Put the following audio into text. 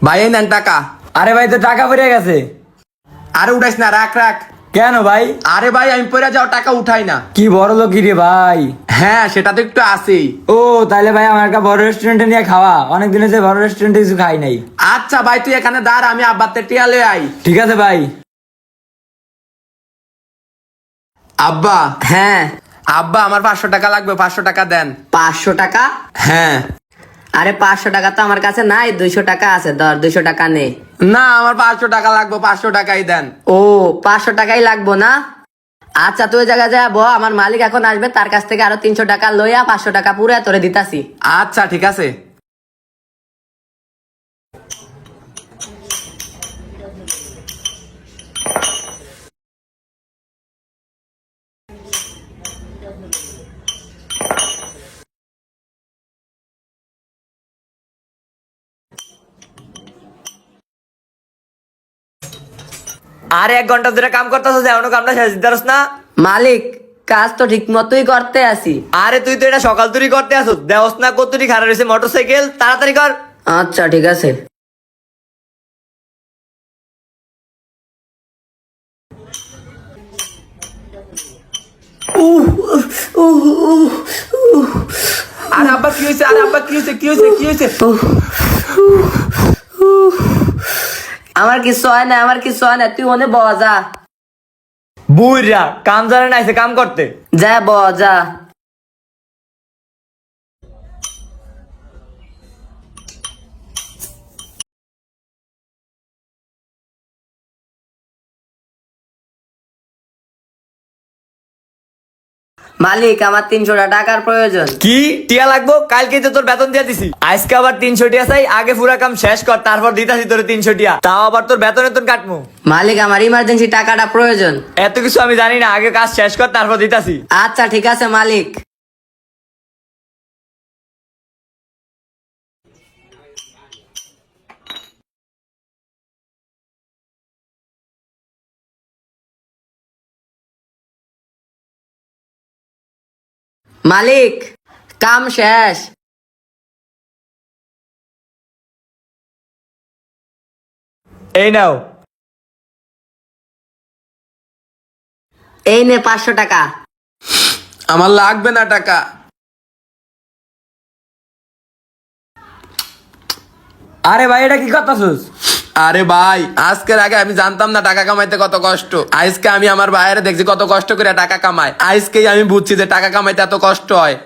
ভাই এই নেন টাকা। আরে ভাই তো টাকা পড়ে গেছে। আরে উঠাইস না, রাখ রাখ। কেন ভাই? আরে ভাই আমি পয়রা যাও, টাকা উঠাই না। কি বড় লোক রে ভাই। হ্যাঁ সেটা তো একটু আছেই। ও তাহলে ভাই আমার একটা বড় রেস্টুরেন্টে নিয়ে খাওয়া, অনেকদিন হয়েছে বড় রেস্টুরেন্টে কিছু খাই নাই। আচ্ছা ভাই তুই এখানে দাঁড়, আমি আব্বাতে টিয়া লয়ে আই। ঠিক আছে ভাই। আব্বা। হ্যাঁ। আব্বা আমার 500 টাকা লাগবে, 500 টাকা দেন। 500 টাকা? হ্যাঁ। আরে 500 টাকা তো আমার কাছে নাই, 200 টাকা আছে, ধর 200 টাকা নে। না আমার 500 টাকা লাগবে, 500 টাকাই দেন। ও 500 টাকাই লাগবো না? আচ্ছা তুই ওই জায়গায় যা বহ, আমার মালিক এখন আসবে, তার কাছ থেকে আরো 300 টাকা লইয়া 500 টাকা পুরো তোরে দিতাছি। আচ্ছা ঠিক আছে। আরে 1 ঘন্টা ধরে কাম করতেছ, এখনো কামটা শেষ দিতে পারছ না? মালিক কাজ তো ঠিক মতোই করতে আসি। আরে তুই তো এটা সকাল তুই করতে আসছ, দেওস না কতটি খারাপ রয়েছে মোটরসাইকেল, তাড়াতাড়ি কর। আচ্ছা ঠিক আছে। আরে আব্বা কি হয়েছে? আরে আব্বা কি হয়েছে? কি হয়েছে? কি হয়েছে? আমার কিছু হয় না, আমার কিছু হয় না, তুই ওনে বহ যা। বুইরা কাম জানে না, এসে কাম করতে। যা বহ যা। মালিক আমার 300 টাকার প্রয়োজন। কি টিয়া লাগবো? কালকে তো তোর বেতন দিয়ে দিছি, আজকে আবার 300 টিয়া চাই। আগে পুরা কাম শেষ কর, তারপর দিতাছি তোর 300 টিয়া, তাও আবার তোর বেতনের তোর কাটমু। মালিক আমার ইমার্জেন্সি টাকাটা প্রয়োজন। এত কিছু আমি জানি না, আগে কাজ শেষ কর তারপর দিতাছি। আচ্ছা ঠিক আছে মালিক। মালিক কাম শেষ। এই নাও। এই নে 500 টাকা। আমার লাগবে না টাকা। আরে ভাই এটা কি করতেছস? আরে ভাই আজকের আগে আমি জানতাম না টাকা কামাইতে কত কষ্ট। আজকে আমি আমার বাইরে দেখছি কত কষ্ট করে টাকা কামায়, আজকেই আমি বুঝছি যে টাকা কামাইতে এত কষ্ট হয়।